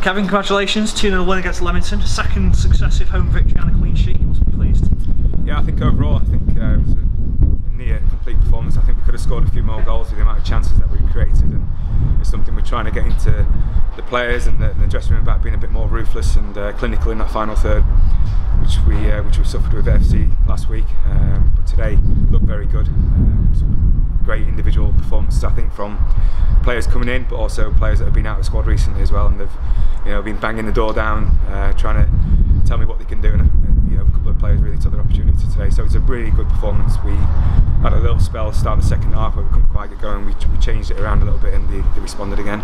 Kevin, congratulations, 2-0 win against Leamington, second successive home victory and a clean sheet. You must be pleased. Yeah, I think overall, it was a near complete performance. I think we could have scored a few more goals with the amount of chances that we created, and it's something we're trying to get into the players and the dressing room about being a bit more ruthless and clinical in that final third, which we suffered with FC last week. But today looked very good. Some great individual performances, I think, from players coming in, but also players that have been out of the squad recently as well, and they've been banging the door down, trying to tell me what they can do. And a couple of players really took their opportunity today. So it's a really good performance. We had a little spell at the start of the second half where we couldn't quite get going. We changed it around a little bit, and they responded again.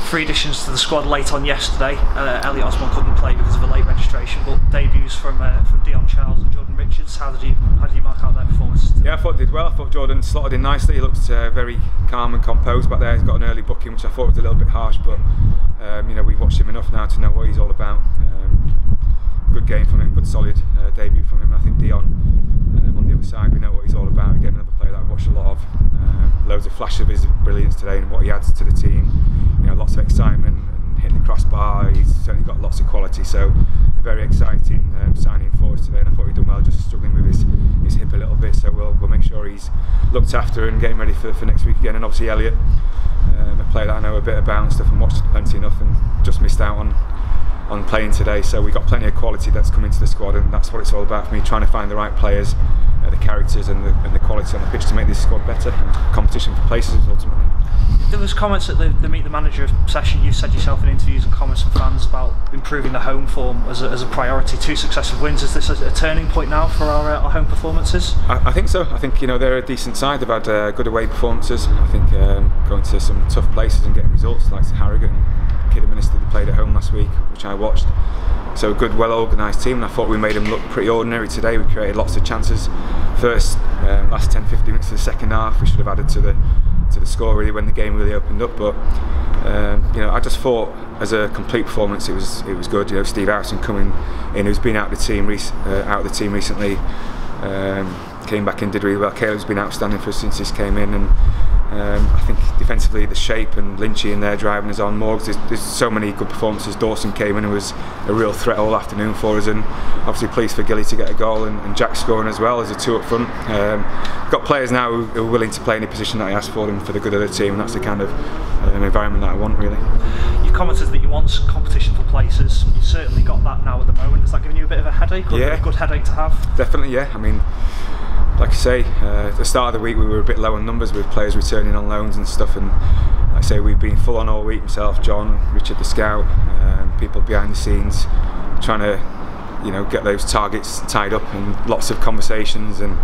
3 additions to the squad late on yesterday. Elliott couldn't play because of a late registration, but debuts from Dion Charles and Jordan Richards. How did you mark out their performances today? Yeah, I thought they did well. I thought Jordan slotted in nicely. He looked very calm and composed back there. He's got an early booking, which I thought was a little bit harsh, but we've watched him enough now to know what he's all about. Good game from him, good solid debut from him. I think Dion on the other side, we know what he's all about. Again, another player that I've watched a lot of. Loads of flash of his brilliance today and what he adds to the team. Lots of excitement and hitting the crossbar. He's certainly got lots of quality. So very exciting signing for us today, and I thought he'd done well, just struggling with his hip a little bit. So we'll make sure he's looked after and getting ready for next week again. And obviously Elliott, a player that I know a bit about and stuff, and watched plenty enough, and just missed out on playing today. So we've got plenty of quality that's come into the squad, and that's what it's all about for me, trying to find the right players, the characters and the quality on the pitch to make this squad better, and competition for places ultimately. There was comments at the Meet the Manager session. You said yourself in interviews and comments from fans about improving the home form as a priority. 2 successive wins. Is this a turning point now for our home performances? I think so. I think they're a decent side. They've had good away performances. I think going to some tough places and getting results like Harrogate and Kidderminster, they played at home last week, which I watched. So a good, well organised team, and I thought we made them look pretty ordinary today. We created lots of chances. Last 10-15 minutes of the second half, we should have added to the score really when the game really opened up. But I just thought as a complete performance, it was good. Steve Howson coming in, who's been out of the team recently, came back and did really well. Caleb's been outstanding for us since he came in, and I think defensively the shape and Lynchy in there driving us on. Morgs, there's so many good performances. Dawson came in and was a real threat all afternoon for us, and obviously pleased for Gilly to get a goal and Jack scoring as well as a 2 up front. Got players now who are willing to play any position that I ask for them for the good of the team, and that's the kind of environment that I want really. You commented that you want competition for places. You've certainly got that now at the moment. Is that giving you a bit of a headache, or a good headache to have? Definitely, yeah. I mean, like I say, at the start of the week we were a bit low on numbers with players returning on loans and stuff, and like I say, we've been full on all week, myself, John, Richard the scout, people behind the scenes trying to get those targets tied up, and lots of conversations and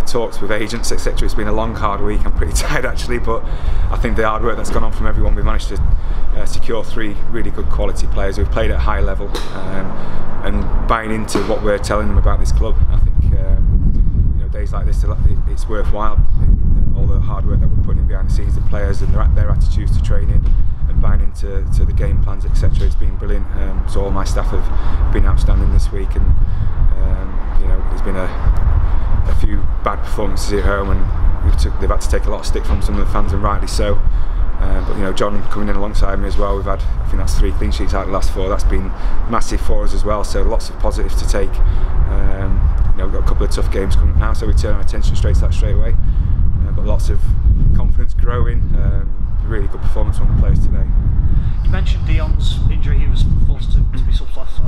talks with agents, etc. It's been a long, hard week. I'm pretty tired actually, but I think the hard work that's gone on from everyone, we managed to secure 3 really good quality players who've played at a high level, and buying into what we're telling them about this club. I think days like this, it's worthwhile. All the hard work that we're putting in behind the scenes, the players and their attitudes to training and buying into the game plans, etc. It's been brilliant. So all my staff have been outstanding this week, and there's been a few bad performances at home, and they've had to take a lot of stick from some of the fans, and rightly so. But John coming in alongside me as well, we've had, I think that's 3 clean sheets out of the last 4. That's been massive for us as well, so lots of positives to take. We've got a couple of tough games coming now, so we turn our attention straight to that straight away. But lots of confidence growing. Really good performance from the players today. You mentioned Dion's injury. He was forced to be subbed last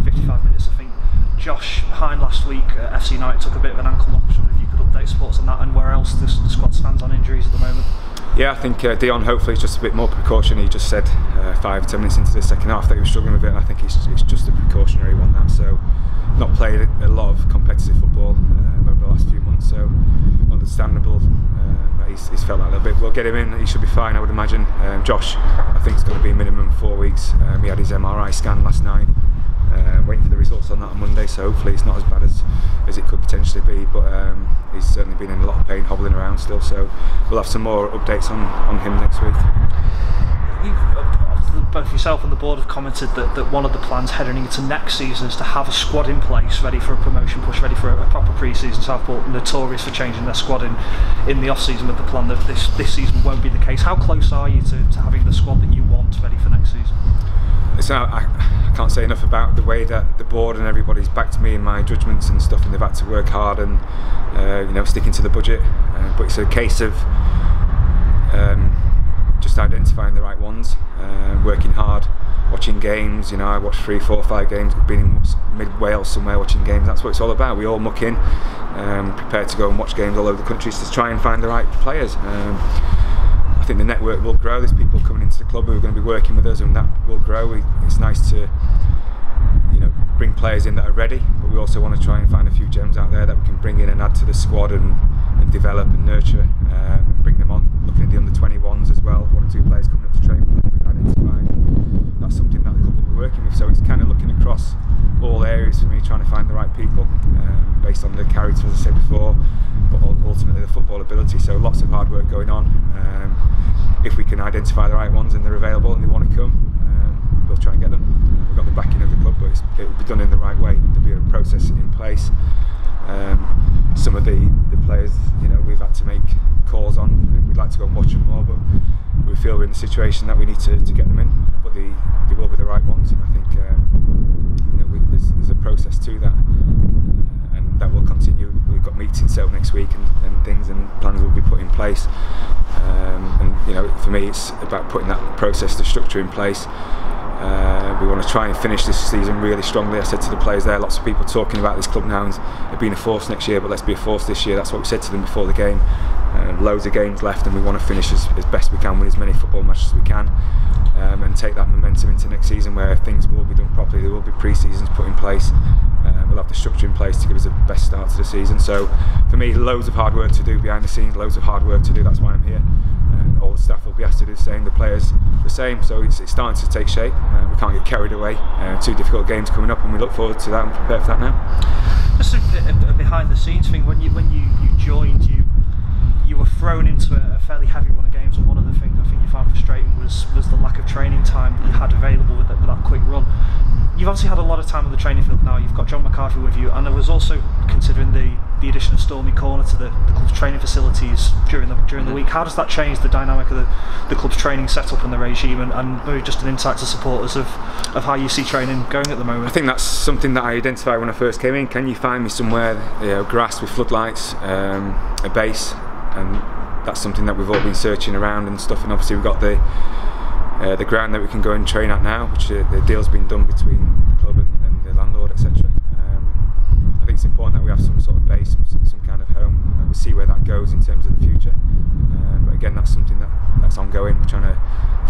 55 minutes, I think. Josh Hine last week at FC United took a bit of an ankle knock. So if you could update supports on that, and where else the squad stands on injuries at the moment. Yeah, I think Dion hopefully is just a bit more precaution. He just said 5-10 minutes into the second half that he was struggling with it, and I think it's just a precautionary one now. So not played a lot of competitive football over the last few months, so understandable that he's felt that a little bit. We'll get him in, he should be fine, I would imagine. Josh, I think it's going to be minimum 4 weeks. He had his MRI scan last night, waiting for the results on that on Monday, so hopefully it's not as bad as it could potentially be, but he's certainly been in a lot of pain, hobbling around still, so we'll have some more updates on him next week. Both yourself and the board have commented that one of the plans heading into next season is to have a squad in place ready for a promotion push, ready for a proper pre-season. Southport notorious for changing their squad in the off-season, with the plan that this season won't be the case. How close are you to having the squad that you want ready for next season? listen, I can't say enough about the way that the board and everybody's backed me in my judgments and stuff, and they've had to work hard and sticking to the budget. But it's a case of just identifying the right ones, working hard, watching games. I watched 3, 4, 5 games, been in mid-Wales somewhere watching games. That's what it's all about. We all muck in, prepared to go and watch games all over the country to try and find the right players. I think the network will grow. There's people coming into the club who are going to be working with us, and that will grow. It's nice to bring players in that are ready, but we also want to try and find a few gems out there that we can bring in and add to the squad and develop and nurture, and bring them on. Looking at the under-21s as well, 1 or 2 players coming up to train we've identified. That's something that the club will be working with, so it's kind of looking across all areas for me, trying to find the right people based on the character, as I said before, but ultimately the football ability. So lots of hard work going on. If we can identify the right ones and they're available and they want to come, we'll try and get them. We've got the backing of the club, but it will be done in the right way. There'll be a process in place. Some of the players, we've had to make calls on. We'd like to go and watch them more, but we feel we're in the situation that we need to get them in. But they will be the right ones, and I think there's a process to that, and that will continue. We've got meetings set up next week and things, and plans will be put in place. For me, it's about putting that process, the structure in place. We want to try and finish this season really strongly. I said to the players there, lots of people talking about this club now and being a force next year, but let's be a force this year. That's what we said to them before the game. Loads of games left, and we want to finish as best we can, win as many football matches as we can, and take that momentum into next season where things will be done properly. There will be pre-seasons put in place. We'll have the structure in place to give us the best start to the season. So for me, loads of hard work to do behind the scenes, loads of hard work to do. That's why I'm here. All the staff will be asked to do the same, the players the same, so it's starting to take shape. We can't get carried away. 2 difficult games coming up, and we look forward to that and prepare for that now. Just a behind the scenes thing, when you joined, you were thrown into a fairly heavy run of games, and one of the things I think you found frustrating was the lack of training time that you had available with that quick run. You've obviously had a lot of time on the training field now. You've got John McCarthy with you, and there was also considering the addition of Stormy Corner to the club's training facilities during the week. How does that change the dynamic of the club's training setup and the regime, and maybe just an insight to supporters of how you see training going at the moment? I think that's something that I identified when I first came in. Can you find me somewhere, grass with floodlights, a base, and that's something that we've all been searching around and stuff. And obviously we've got the ground that we can go and train at now, which the deal's been done between the club and the landlord, etc. I think it's important that we have some sort of base, some kind of home, and we'll see where that goes in terms of the future. But again, that's something that's ongoing. We're trying to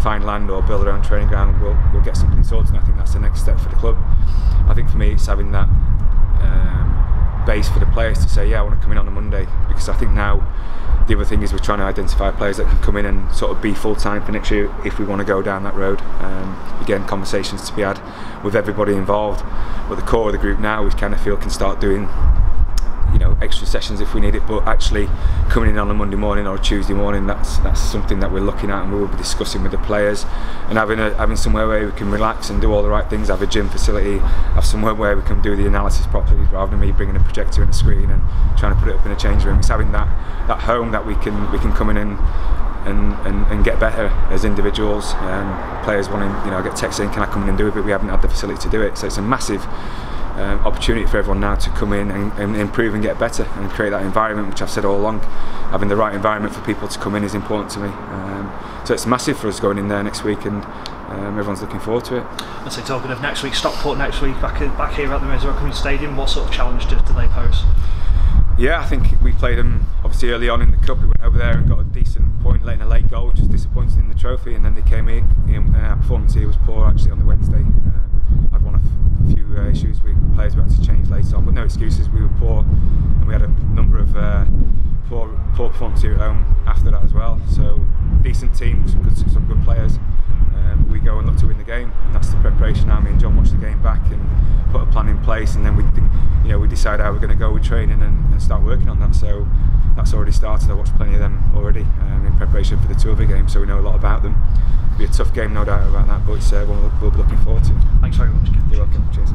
find land or build our own training ground. We'll get something sorted, and I think that's the next step for the club. I think for me, it's having that base for the players to say, yeah, I want to come in on a Monday, because I think now the other thing is we're trying to identify players that can come in and sort of be full time for next year if we want to go down that road. Again, conversations to be had with everybody involved, but the core of the group now we kind of feel can start doing extra sessions if we need it, but actually coming in on a Monday morning or a Tuesday morning, that's something that we're looking at, and we will be discussing with the players, and having somewhere where we can relax and do all the right things, have a gym facility, have somewhere where we can do the analysis properly, rather than me bringing a projector and a screen and trying to put it up in a change room. It's having that home that we can come in and get better as individuals. Players wanting, get texts saying, can I come in and do it, but we haven't had the facility to do it, so it's a massive opportunity for everyone now to come in and improve and get better and create that environment, which I've said all along. Having the right environment for people to come in is important to me. So it's massive for us going in there next week, and everyone's looking forward to it. And so, talking of next week, Stockport next week, back here at the Merseyrail Community Stadium, what sort of challenge do they pose? Yeah, I think we played them obviously early on in the cup. We went over there and got a decent point, letting a late goal, which was disappointing in the trophy, and then they came here, and our performance here was poor actually on the Wednesday. I'd won a few issues with players we had to change later on, but no excuses. We were poor, and we had a number of poor performances here at home after that as well. So decent team, some good players. We go and look to win the game, and that's the preparation now. Me and John watched the game back and put a plan in place, and then we decide how we're going to go with training and start working on that. So that's already started. I watched plenty of them already in preparation for the 2 other games, so we know a lot about them. It'll be a tough game, no doubt about that, but it's one we'll be looking forward to. Thanks very much, Ken. You're welcome. Cheers.